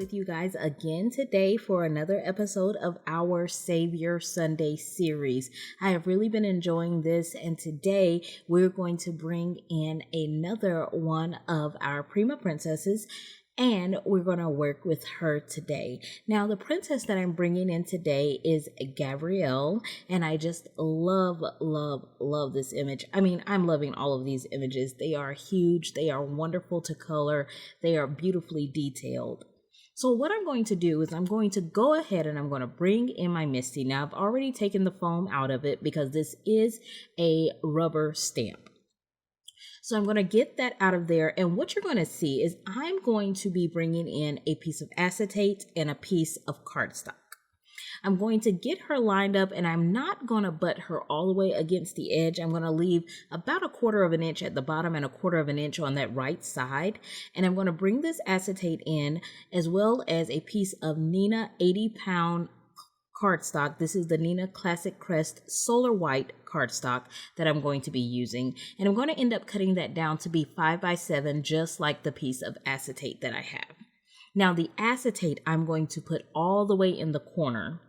with you guys again today for another episode of our Savior Sunday series. I have really been enjoying this, and today we're going to bring in another one of our Prima princesses, and we're going to work with her today. Now, the princess that I'm bringing in today is Gabrielle, and I just love this image. I mean, I'm loving all of these images. They are huge. They are wonderful to color. They are beautifully detailed. So what I'm going to do is I'm going to go ahead and I'm going to bring in my Misty. Now, I've already taken the foam out of it because this is a rubber stamp. So I'm going to get that out of there, and what you're going to see is I'm going to be bringing in a piece of acetate and a piece of cardstock. I'm going to get her lined up, and I'm not going to butt her all the way against the edge. I'm going to leave about 1/4 of an inch at the bottom and 1/4 of an inch on that right side. And I'm going to bring this acetate in, as well as a piece of Neenah 80-pound cardstock. This is the Neenah Classic Crest Solar White cardstock that I'm going to be using. And I'm going to end up cutting that down to be 5x7, just like the piece of acetate that I have. Now, the acetate I'm going to put all the way in the corner,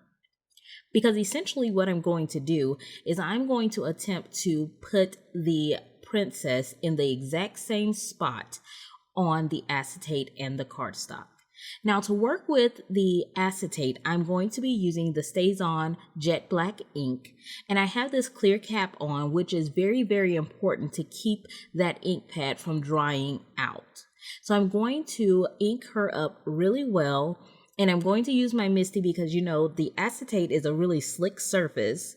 because essentially what I'm going to do is I'm going to attempt to put the princess in the exact same spot on the acetate and the cardstock. Now, to work with the acetate, I'm going to be using the Stazon Jet Black ink, and I have this clear cap on, which is very, very important to keep that ink pad from drying out. So I'm going to ink her up really well, and I'm going to use my Misty because, you know, the acetate is a really slick surface.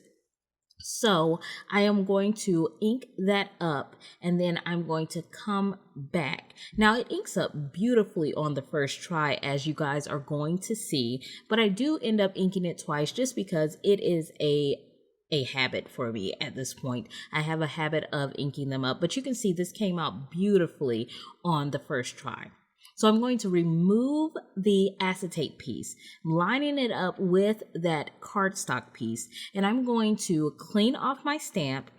So I am going to ink that up, and then I'm going to come back. Now, it inks up beautifully on the first try, as you guys are going to see, but I do end up inking it twice just because it is a habit for me at this point. I have a habit of inking them up, but you can see this came out beautifully on the first try. So I'm going to remove the acetate piece, lining it up with that cardstock piece, and I'm going to clean off my stamp,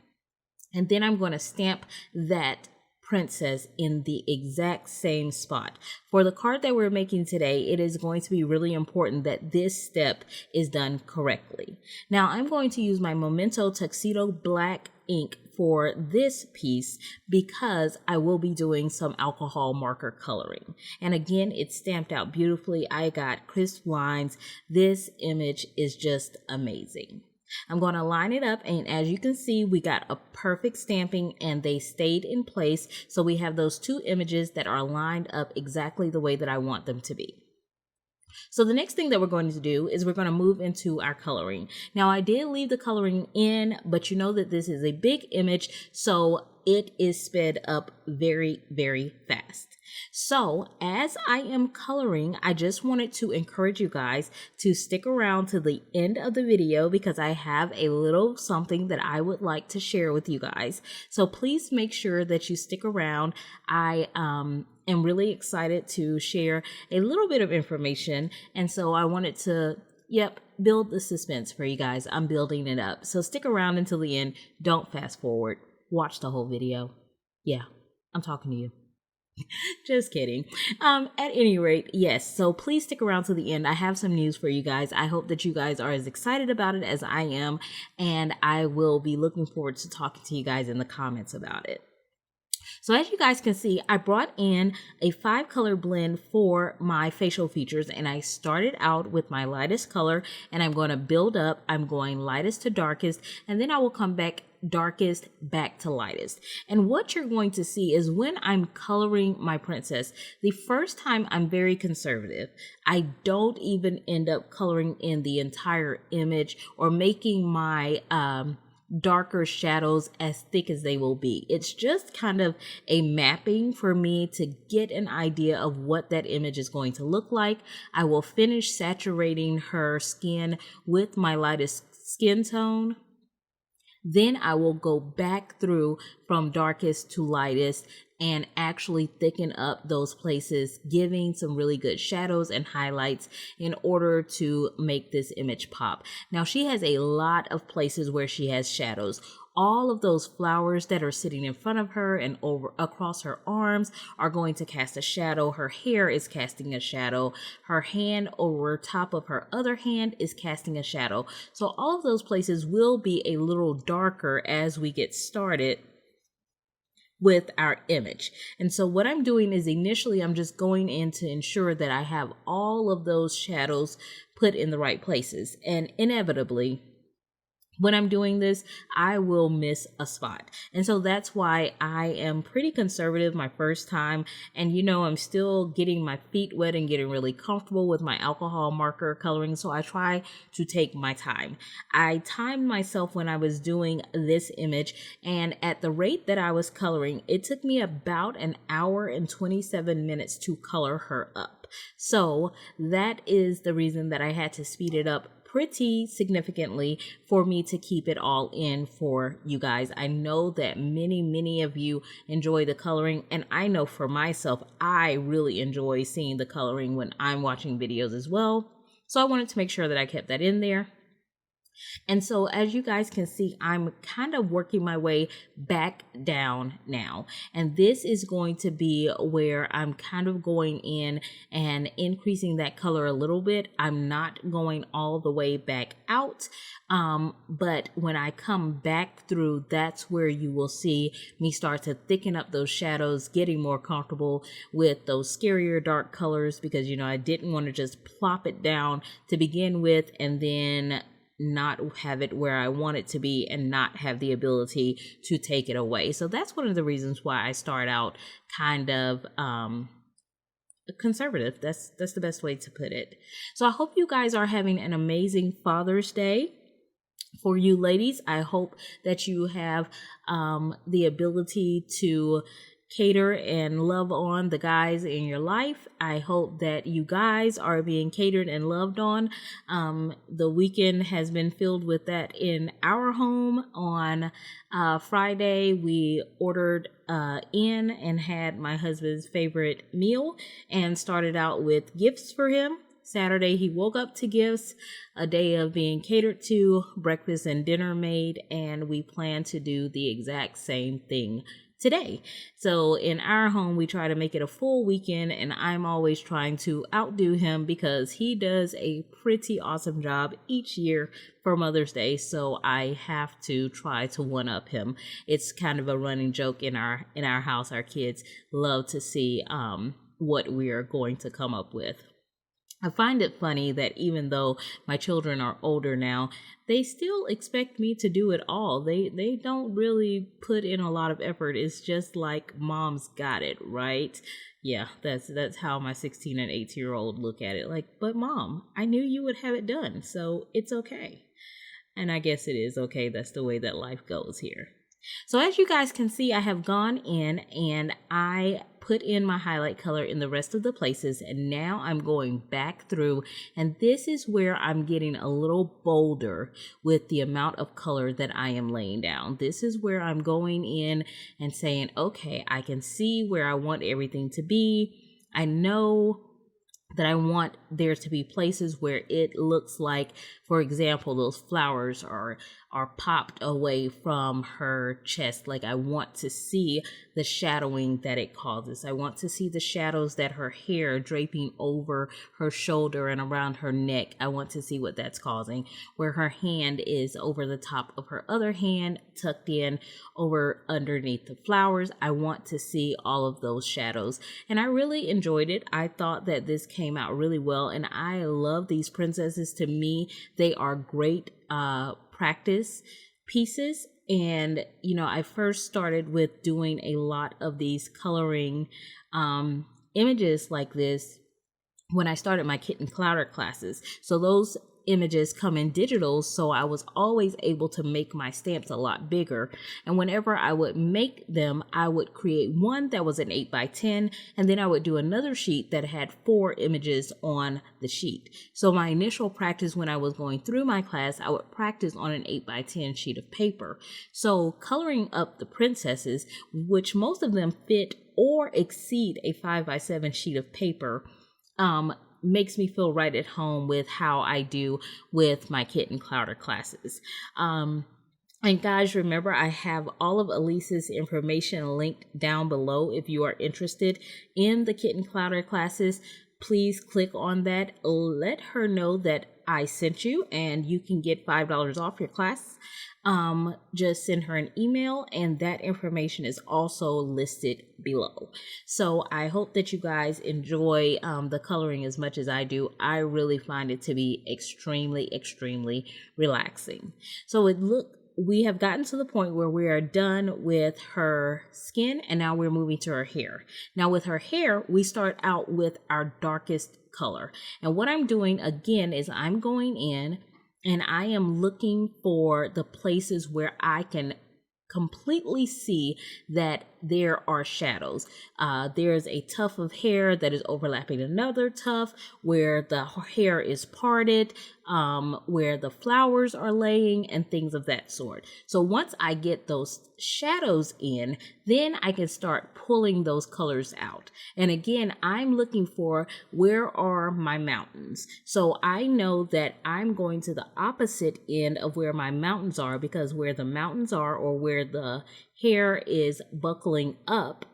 and then I'm going to stamp that princess in the exact same spot. For the card that we're making today, it is going to be really important that this step is done correctly. Now, I'm going to use my Momento Tuxedo Black ink for this piece because I will be doing some alcohol marker coloring. And again, it's stamped out beautifully. I got crisp lines. This image is just amazing. I'm going to line it up, and as you can see, we got a perfect stamping and they stayed in place. So we have those two images that are lined up exactly the way that I want them to be. So the next thing that we're going to do is we're going to move into our coloring. Now, I did leave the coloring in, but you know that this is a big image, so it is sped up very, very fast. So as I am coloring, I just wanted to encourage you guys to stick around to the end of the video because I have a little something that I would like to share with you guys. So please make sure that you stick around. I am really excited to share a little bit of information, and so I wanted to build the suspense for you guys. I'm building it up, so stick around until the end. Don't fast forward. Watch the whole video. Yeah, I'm talking to you. Just kidding. At any rate, yes, so please stick around to the end. I have some news for you guys. I hope that you guys are as excited about it as I am, and I will be looking forward to talking to you guys in the comments about it. So as you guys can see, I brought in a 5-color blend for my facial features, and I started out with my lightest color, and I'm going to build up. I'm going lightest to darkest, and then I will come back darkest back to lightest. And what you're going to see is when I'm coloring my princess, the first time I'm very conservative. I don't even end up coloring in the entire image or making my darker shadows as thick as they will be. It's just kind of a mapping for me to get an idea of what that image is going to look like. I will finish saturating her skin with my lightest skin tone. Then I will go back through from darkest to lightest and actually thicken up those places, giving some really good shadows and highlights in order to make this image pop. Now, she has a lot of places where she has shadows. all of those flowers that are sitting in front of her and over across her arms are going to cast a shadow. Her hair is casting a shadow. Her hand over top of her other hand is casting a shadow. So all of those places will be a little darker as we get started with our image. And so what I'm doing is initially I'm just going in to ensure that I have all of those shadows put in the right places. And inevitably, when I'm doing this, I will miss a spot. And so that's why I am pretty conservative my first time. And I'm still getting my feet wet and getting really comfortable with my alcohol marker coloring. So I try to take my time. I timed myself when I was doing this image, and at the rate that I was coloring, it took me about an hour and 27 minutes to color her up. So that is the reason that I had to speed it up pretty significantly for me to keep it all in for you guys. I know that many of you enjoy the coloring, and I know for myself, I really enjoy seeing the coloring when I'm watching videos as well. So I wanted to make sure that I kept that in there. And so as you guys can see, I'm kind of working my way back down now. And this is going to be where I'm kind of going in and increasing that color a little bit. I'm not going all the way back out. But when I come back through, that's where you will see me start to thicken up those shadows, getting more comfortable with those scarier dark colors, because, I didn't want to just plop it down to begin with and then not have it where I want it to be and not have the ability to take it away. So that's one of the reasons why I start out kind of conservative. That's the best way to put it. So I hope you guys are having an amazing Father's Day. For you ladies, I hope that you have the ability to cater and love on the guys in your life. I hope that you guys are being catered and loved on. The weekend has been filled with that in our home. On Friday, we ordered in and had my husband's favorite meal and started out with gifts for him. Saturday, he woke up to gifts, a day of being catered to, breakfast and dinner made, and we plan to do the exact same thing today. So in our home, we try to make it a full weekend, and I'm always trying to outdo him because he does a pretty awesome job each year for Mother's Day. So I have to try to one up him. It's kind of a running joke in our house. Our kids love to see what we are going to come up with. I find it funny that even though my children are older now, they still expect me to do it all. They don't really put in a lot of effort. It's just like mom's got it, right? Yeah, that's how my 16 and 18-year-old look at it. Like, but mom, I knew you would have it done, so it's okay. And I guess it is okay. That's the way that life goes here. So as you guys can see, I have gone in and I put in my highlight color in the rest of the places, and now I'm going back through, and this is where I'm getting a little bolder with the amount of color that I am laying down. This is where I'm going in and saying, okay, I can see where I want everything to be. I know that I want there to be places where it looks like, for example, those flowers are popped away from her chest. Like, I want to see the shadowing that it causes. I want to see the shadows that her hair draping over her shoulder and around her neck. I want to see what that's causing, where her hand is over the top of her other hand, tucked in over underneath the flowers. I want to see all of those shadows. And I really enjoyed it. I thought that this came out really well, and I love these princesses. To me, they are great practice pieces. And I first started with doing a lot of these coloring images like this when I started my Kit and Clowder classes. So those images come in digital, so I was always able to make my stamps a lot bigger. And whenever I would make them, I would create one that was an 8x10, and then I would do another sheet that had 4 images on the sheet. So my initial practice when I was going through my class, I would practice on an 8x10 sheet of paper. So coloring up the princesses, which most of them fit or exceed a 5x7 sheet of paper, makes me feel right at home with how I do with my Kit and Clowder classes. And guys, remember, I have all of Alyce's information linked down below. If you are interested in the Kitten Clowder classes, please click on that. Let her know that I sent you, and you can get $5 off your class. Just send her an email, and that information is also listed below. So I hope that you guys enjoy the coloring as much as I do. I really find it to be extremely relaxing. So we have gotten to the point where we are done with her skin, and now we're moving to her hair. Now with her hair, we start out with our darkest color. And what I'm doing again is I'm going in and I am looking for the places where I can completely see that there are shadows. There's a tuft of hair that is overlapping another tuft, where the hair is parted, where the flowers are laying, and things of that sort. So once I get those shadows in, then I can start pulling those colors out. And again, I'm looking for, where are my mountains? So I know that I'm going to the opposite end of where my mountains are, because where the mountains are, or where the hair is buckling up,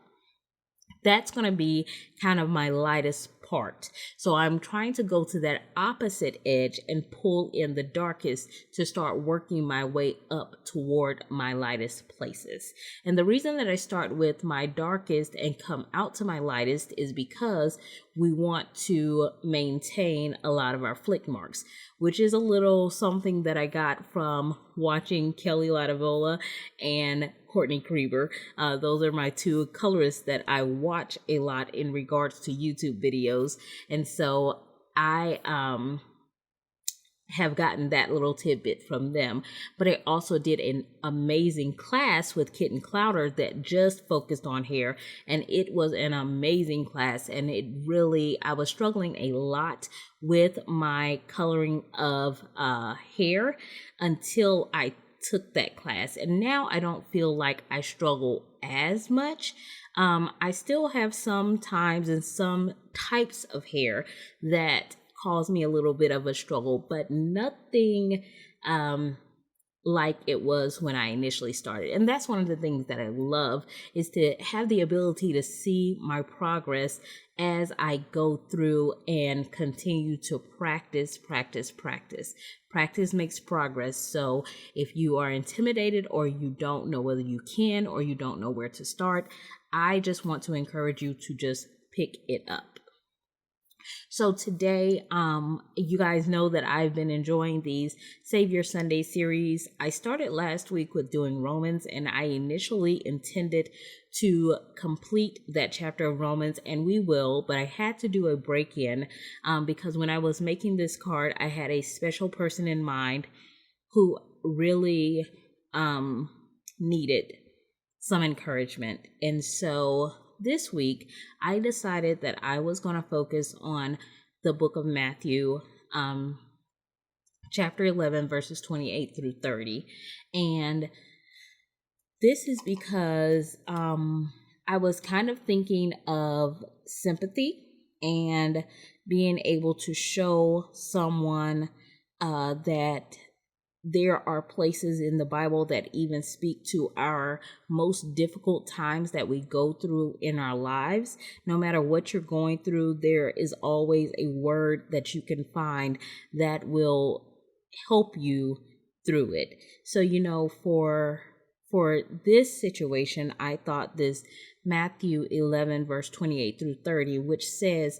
that's going to be kind of my lightest part. So I'm trying to go to that opposite edge and pull in the darkest to start working my way up toward my lightest places. And the reason that I start with my darkest and come out to my lightest is because we want to maintain a lot of our flick marks, which is a little something that I got from watching Kelly Latavola and Courtney Krieber. Those are my two colorists that I watch a lot in regards to YouTube videos. And so I have gotten that little tidbit from them. But I also did an amazing class with Kitten Clowder that just focused on hair, and it was an amazing class. And it really, I was struggling a lot with my coloring of hair until I took that class, and now I don't feel like I struggle as much. I still have some times and some types of hair that cause me a little bit of a struggle, but nothing like it was when I initially started. And that's one of the things that I love, is to have the ability to see my progress as I go through and continue to practice. Practice makes progress. So if you are intimidated, or you don't know whether you can, or you don't know where to start, I just want to encourage you to just pick it up. So today, you guys know that I've been enjoying these Savior Sunday series. I started last week with doing Romans, and I initially intended to complete that chapter of Romans, and we will, but I had to do a break-in because when I was making this card, I had a special person in mind who really needed some encouragement. And so this week, I decided that I was going to focus on the book of Matthew, chapter 11, verses 28 through 30. And this is because I was kind of thinking of sympathy and being able to show someone that there are places in the Bible that even speak to our most difficult times that we go through in our lives. No matter what you're going through, there is always a word that you can find that will help you through it. So, for this situation, I thought this Matthew 11, verse 28 through 30, which says,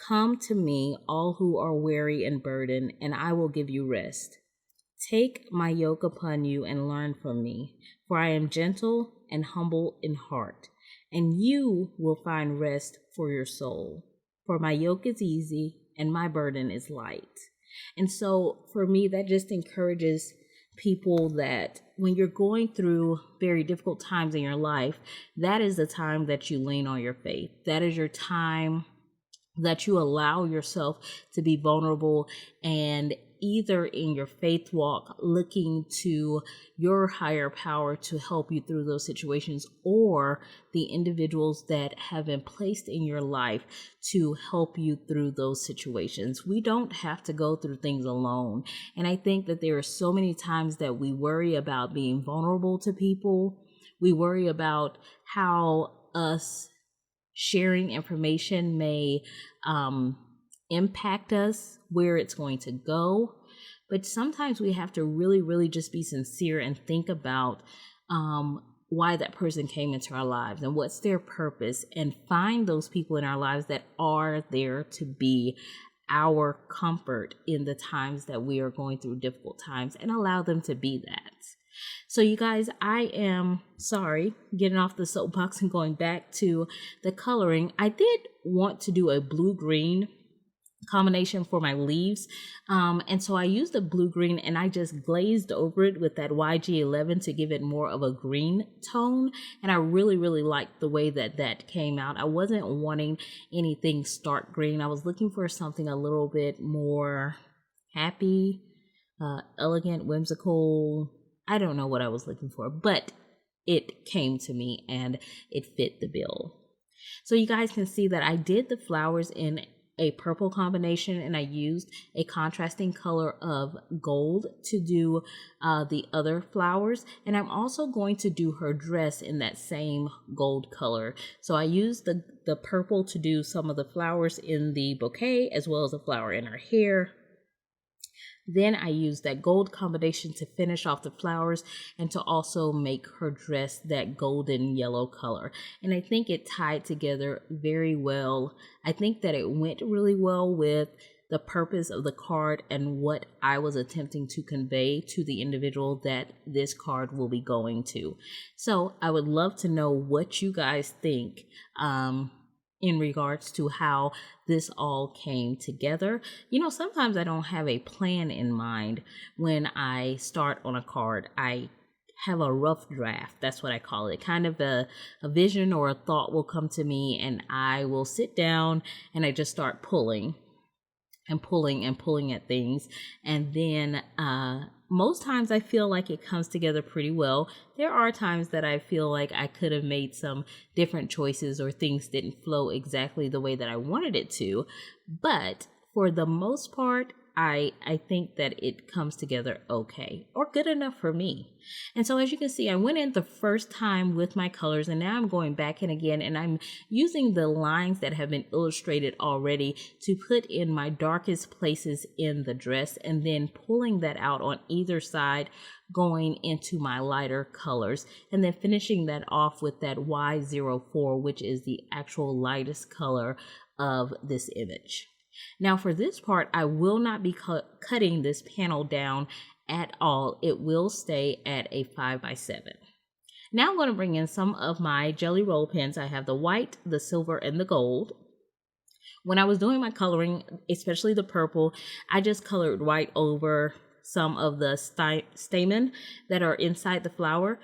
"Come to me, all who are weary and burdened, and I will give you rest. Take my yoke upon you and learn from me, for I am gentle and humble in heart, and you will find rest for your soul. For my yoke is easy and my burden is light." And so for me, that just encourages people that when you're going through very difficult times in your life, that is the time that you lean on your faith. That is your time that you allow yourself to be vulnerable and either in your faith walk looking to your higher power to help you through those situations, or the individuals that have been placed in your life to help you through those situations. We don't have to go through things alone. And I think that there are so many times that we worry about being vulnerable to people. We worry about how us sharing information may impact us, where it's going to go. But sometimes we have to really just be sincere and think about why that person came into our lives and what's their purpose, and find those people in our lives that are there to be our comfort in the times that we are going through difficult times, and allow them to be that. So you guys, I am sorry, getting off the soapbox and going back to the coloring. I did want to do a blue-green combination for my leaves. And so I used the blue-green and I just glazed over it with that YG11 to give it more of a green tone. And I really liked the way that that came out. I wasn't wanting anything stark green. I was looking for something a little bit more happy, elegant, whimsical. I don't know what I was looking for, but it came to me and it fit the bill. So you guys can see that I did the flowers in a purple combination, and I used a contrasting color of gold to do the other flowers. And I'm also going to do her dress in that same gold color. So I used the purple to do some of the flowers in the bouquet, as well as a flower in her hair. Then I used that gold combination to finish off the flowers and to also make her dress that golden yellow color. And I think it tied together very well. I think that it went really well with the purpose of the card and what I was attempting to convey to the individual that this card will be going to. So I would love to know what you guys think in regards to how this all came together. You know, sometimes I don't have a plan in mind when I start on a card. I have a rough draft. That's what I call it. Kind of a vision or a thought will come to me, and I will sit down and I just start pulling at things. And then most times I feel like it comes together pretty well. There are times that I feel like I could have made some different choices, or things didn't flow exactly the way that I wanted it to. But for the most part, I think that it comes together okay, or good enough for me. And so as you can see, I went in the first time with my colors, and now I'm going back in again, and I'm using the lines that have been illustrated already to put in my darkest places in the dress, and then pulling that out on either side, going into my lighter colors, and then finishing that off with that Y04, which is the actual lightest color of this image. Now for this part, I will not be cutting this panel down at all. It will stay at a 5x7. Now I'm going to bring in some of my jelly roll pens. I have the white, the silver, and the gold. When I was doing my coloring, especially the purple, I just colored white over some of the stamen that are inside the flower,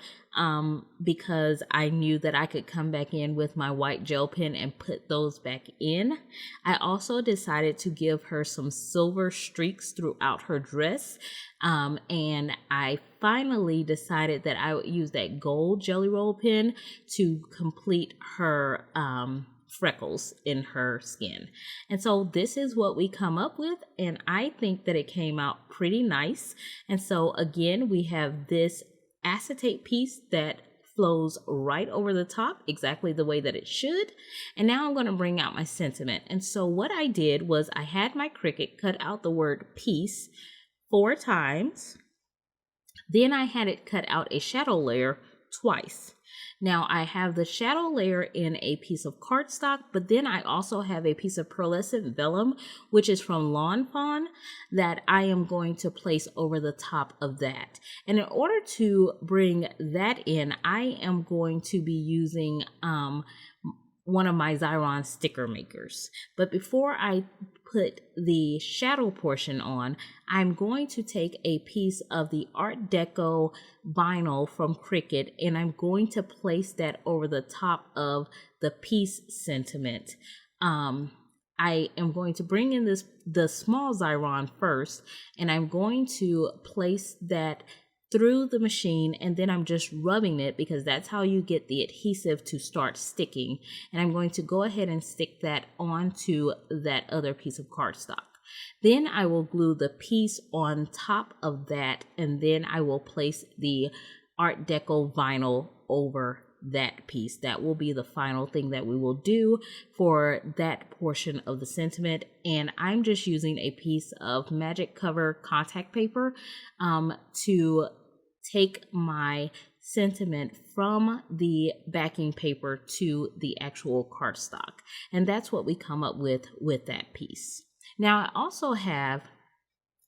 because I knew that I could come back in with my white gel pen and put those back in. I also decided to give her some silver streaks throughout her dress, and I finally decided that I would use that gold jelly roll pen to complete her freckles in her skin. And so this is what we come up with, and I think that it came out pretty nice. And so again, we have this acetate piece that flows right over the top exactly the way that it should. And now I'm going to bring out my sentiment. And so what I did was I had my Cricut cut out the word peace 4 times. Then I had it cut out a shadow layer twice. Now I have the shadow layer in a piece of cardstock, but then I also have a piece of pearlescent vellum, which is from Lawn Fawn, that I am going to place over the top of that. And in order to bring that in, I am going to be using one of my Xyron sticker makers. But before I put the shadow portion on, I'm going to take a piece of the Art Deco vinyl from Cricut, and I'm going to place that over the top of the peace sentiment. I am going to bring in the small Xyron first, and I'm going to place that through the machine, and then I'm just rubbing it because that's how you get the adhesive to start sticking. And I'm going to go ahead and stick that onto that other piece of cardstock. Then I will glue the piece on top of that, and then I will place the Art Deco vinyl over that piece. That will be the final thing that we will do for that portion of the sentiment. And I'm just using a piece of Magic Cover contact paper to take my sentiment from the backing paper to the actual cardstock. And that's what we come up with that piece. Now I also have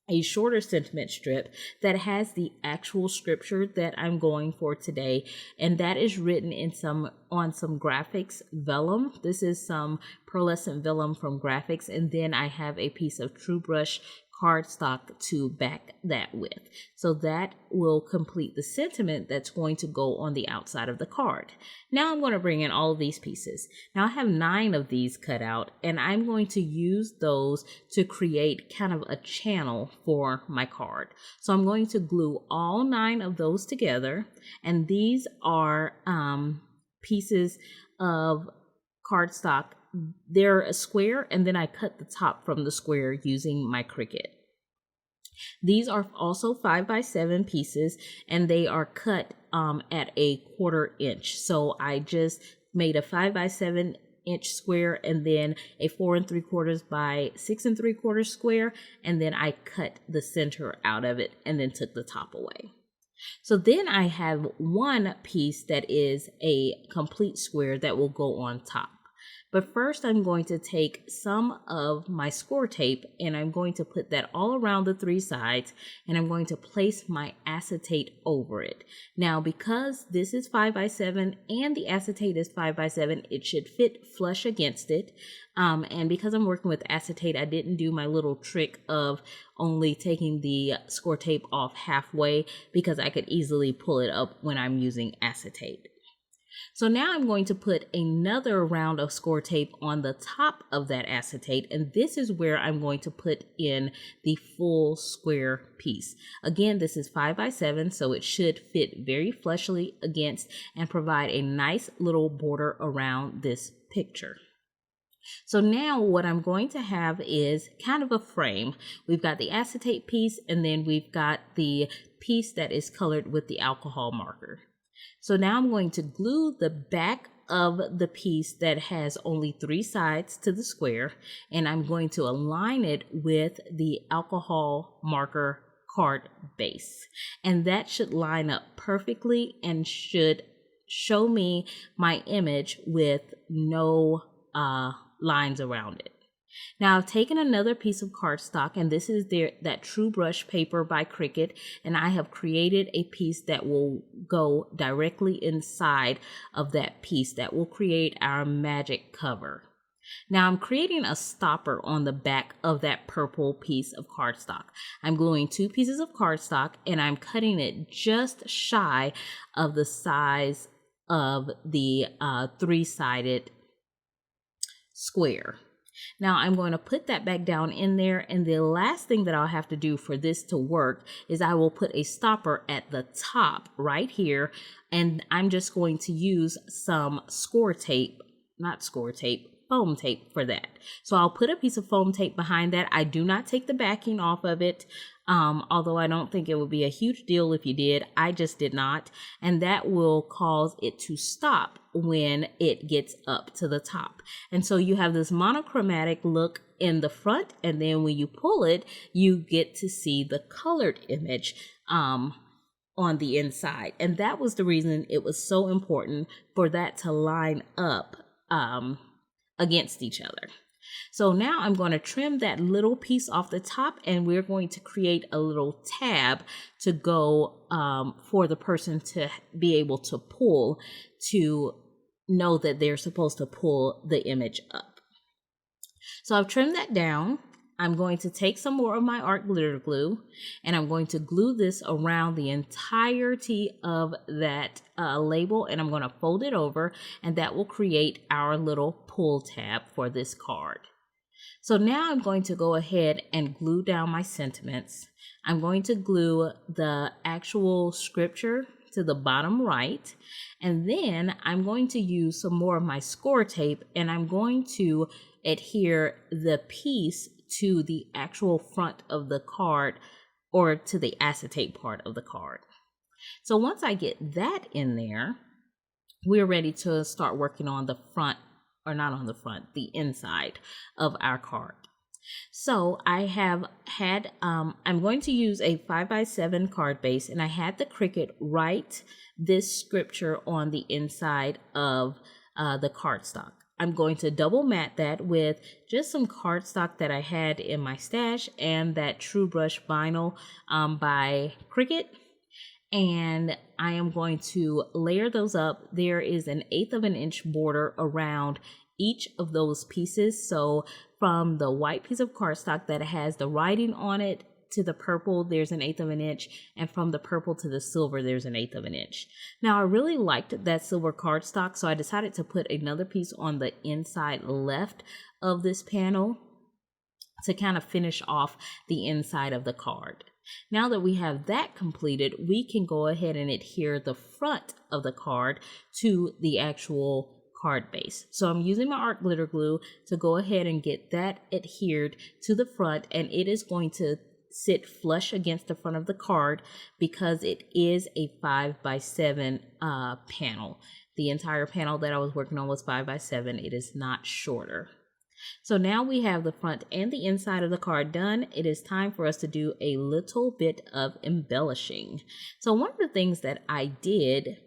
a shorter sentiment strip that has the actual scripture that I'm going for today, and that is written on some graphics vellum. This is some pearlescent vellum from graphics, and then I have a piece of True Brush cardstock to back that with. So that will complete the sentiment that's going to go on the outside of the card. Now I'm going to bring in all of these pieces. Now I have 9 of these cut out, and I'm going to use those to create kind of a channel for my card. So I'm going to glue all 9 of those together, and these are pieces of cardstock. They're a square, and then I cut the top from the square using my Cricut. These are also 5x7 pieces, and they are cut at a 1/4 inch. So I just made a 5x7 inch square, and then a 4 3/4 by 6 3/4 square, and then I cut the center out of it and then took the top away. So then I have one piece that is a complete square that will go on top. But first I'm going to take some of my score tape, and I'm going to put that all around the 3 sides, and I'm going to place my acetate over it. Now, because this is 5x7 and the acetate is 5x7, it should fit flush against it. And because I'm working with acetate, I didn't do my little trick of only taking the score tape off halfway, because I could easily pull it up when I'm using acetate. So now I'm going to put another round of score tape on the top of that acetate, and this is where I'm going to put in the full square piece. Again, this is 5x7, so it should fit very flushly against and provide a nice little border around this picture. So now what I'm going to have is kind of a frame. We've got the acetate piece, and then we've got the piece that is colored with the alcohol marker. So now I'm going to glue the back of the piece that has only 3 sides to the square, and I'm going to align it with the alcohol marker card base. And that should line up perfectly and should show me my image with no lines around it. Now I've taken another piece of cardstock, and this is that True Brush paper by Cricut, and I have created a piece that will go directly inside of that piece that will create our magic cover. Now I'm creating a stopper on the back of that purple piece of cardstock. I'm gluing 2 pieces of cardstock, and I'm cutting it just shy of the size of the 3-sided square. Now I'm going to put that back down in there, and the last thing that I'll have to do for this to work is I will put a stopper at the top right here, and I'm just going to use some foam tape for that. So I'll put a piece of foam tape behind that. I do not take the backing off of it, although I don't think it would be a huge deal if you did. I just did not, and that will cause it to stop when it gets up to the top. And so you have this monochromatic look in the front, and then when you pull it, you get to see the colored image on the inside. And that was the reason it was so important for that to line up against each other. So now I'm going to trim that little piece off the top, and we're going to create a little tab to go for the person to be able to pull, to know that they're supposed to pull the image up. So I've trimmed that down. I'm going to take some more of my art glitter glue, and I'm going to glue this around the entirety of that label, and I'm going to fold it over, and that will create our little pull tab for this card. So now I'm going to go ahead and glue down my sentiments. I'm going to glue the actual scripture to the bottom right, and then I'm going to use some more of my score tape, and I'm going to adhere the piece to the actual front of the card, or to the acetate part of the card. So once I get that in there, we're ready to start working on the front, or not on the front, the inside of our card. So I have had, I'm going to use a 5x7 card base, and I had the Cricut write this scripture on the inside of the cardstock. I'm going to double mat that with just some cardstock that I had in my stash and that True Brush vinyl by Cricut. And I am going to layer those up. There is an 1/8 of an inch border around each of those pieces. So from the white piece of cardstock that has the writing on it to the purple, there's an 1/8 of an inch. And from the purple to the silver, there's an 1/8 of an inch. Now, I really liked that silver cardstock, so I decided to put another piece on the inside left of this panel to kind of finish off the inside of the card. Now that we have that completed, we can go ahead and adhere the front of the card to the actual card base. So I'm using my art glitter glue to go ahead and get that adhered to the front, and it is going to sit flush against the front of the card because it is a 5x7 panel. The entire panel that I was working on was 5x7. It is not shorter. So now we have the front and the inside of the card done. It is time for us to do a little bit of embellishing. So one of the things that I did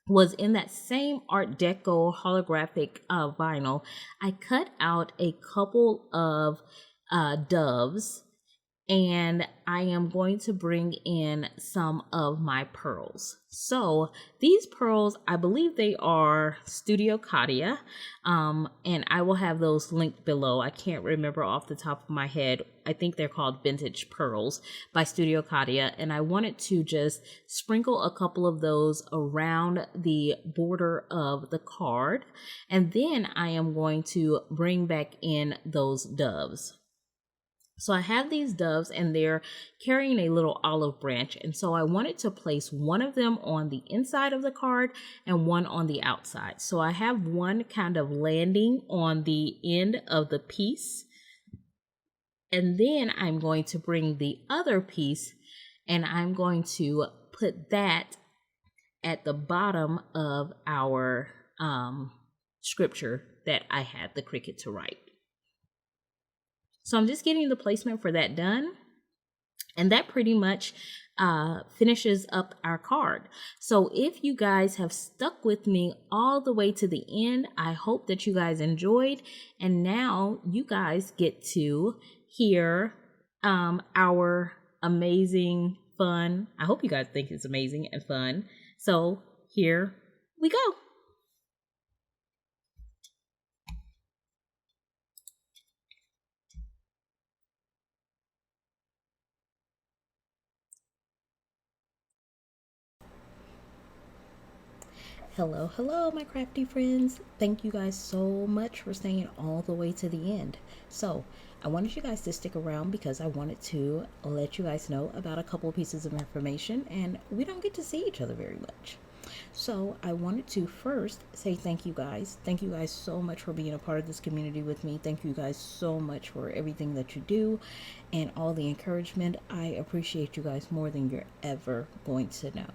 was in that same Art Deco holographic vinyl, I cut out a couple of doves, and I am going to bring in some of my pearls. So these pearls, I believe they are Studio Katia, and I will have those linked below. I can't remember off the top of my head. I think they're called Vintage Pearls by Studio Katia, and I wanted to just sprinkle a couple of those around the border of the card, and then I am going to bring back in those doves. So I have these doves, and they're carrying a little olive branch. And so I wanted to place one of them on the inside of the card and one on the outside. So I have one kind of landing on the end of the piece. And then I'm going to bring the other piece, and I'm going to put that at the bottom of our scripture that I had the Cricut to write. So I'm just getting the placement for that done, and that pretty much finishes up our card. So if you guys have stuck with me all the way to the end, I hope that you guys enjoyed, and now you guys get to hear our amazing fun. I hope you guys think it's amazing and fun. So here we go. Hello, my crafty friends. Thank you guys so much for staying all the way to the end. So I wanted you guys to stick around because I wanted to let you guys know about a couple of pieces of information, and we don't get to see each other very much. So I wanted to first say thank you guys. Thank you guys so much for being a part of this community with me. Thank you guys so much for everything that you do and all the encouragement. I appreciate you guys more than you're ever going to know.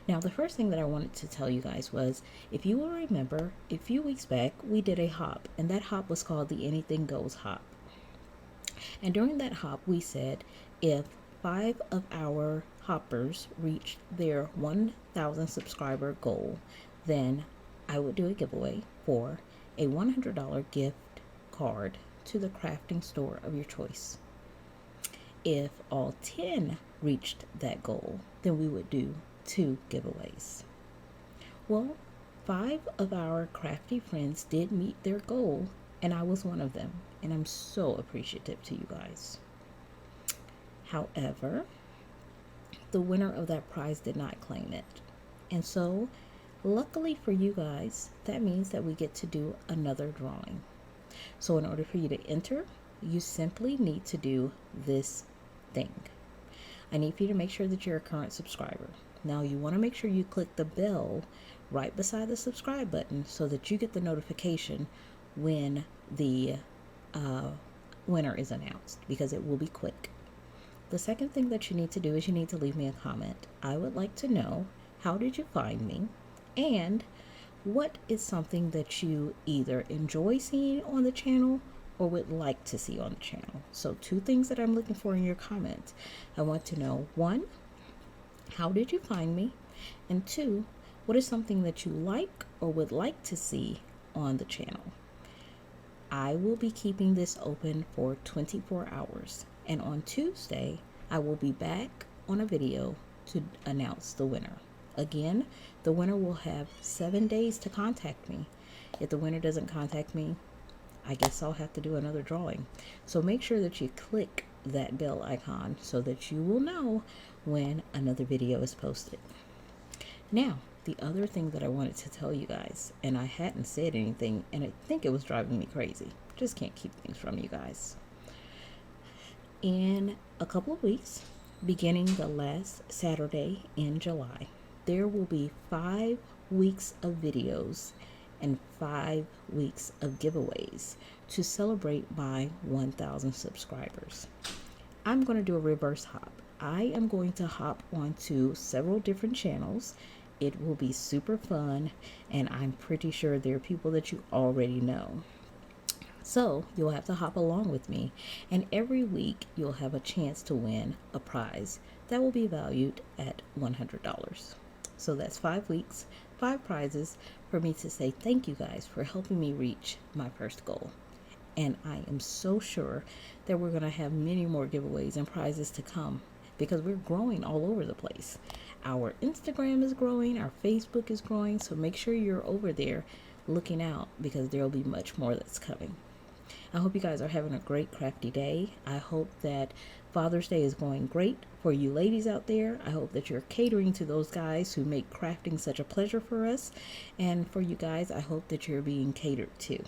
Now, the first thing that I wanted to tell you guys was, if you will remember, a few weeks back, we did a hop, and that hop was called the Anything Goes hop. And during that hop, we said if 5 of our hoppers reached their 1,000 subscriber goal, then I would do a giveaway for a $100 gift card to the crafting store of your choice. If all 10 reached that goal, then we would do 2 giveaways. Well, 5 of our crafty friends did meet their goal, and I was one of them, and I'm so appreciative to you guys. However, the winner of that prize did not claim it, and so luckily for you guys, that means that we get to do another drawing. So in order for you to enter, you simply need to do this thing. I need for you to make sure that you're a current subscriber. Now you want to make sure you click the bell right beside the subscribe button so that you get the notification when the winner is announced, because it will be quick. The second thing that you need to do is you need to leave me a comment. I would like to know, how did you find me? And what is something that you either enjoy seeing on the channel or would like to see on the channel? So 2 things that I'm looking for in your comments. I want to know, 1, how did you find me? And 2, what is something that you like or would like to see on the channel? I will be keeping this open for 24 hours. And on Tuesday, I will be back on a video to announce the winner. Again, the winner will have 7 days to contact me. If the winner doesn't contact me, I guess I'll have to do another drawing. So make sure that you click that bell icon so that you will know when another video is posted. Now, the other thing that I wanted to tell you guys, and I hadn't said anything, and I think it was driving me crazy. Just can't keep things from you guys. In a couple of weeks, beginning the last Saturday in July, there will be 5 weeks of videos and 5 weeks of giveaways to celebrate my 1,000 subscribers. I'm going to do a reverse hop. I am going to hop onto several different channels. It will be super fun, and I'm pretty sure there are people that you already know. So you'll have to hop along with me, and every week you'll have a chance to win a prize that will be valued at $100. So that's 5 weeks, 5 prizes for me to say thank you guys for helping me reach my first goal. And I am so sure that we're going to have many more giveaways and prizes to come, because we're growing all over the place. Our Instagram is growing, our Facebook is growing, so make sure you're over there looking out, because there will be much more that's coming. I hope you guys are having a great crafty day. I hope that Father's Day is going great for you ladies out there. I hope that you're catering to those guys who make crafting such a pleasure for us. And for you guys, I hope that you're being catered to.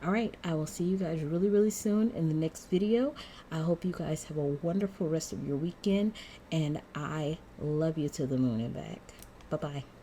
All right, I will see you guys really, really soon in the next video. I hope you guys have a wonderful rest of your weekend, and I love you to the moon and back. Bye-bye.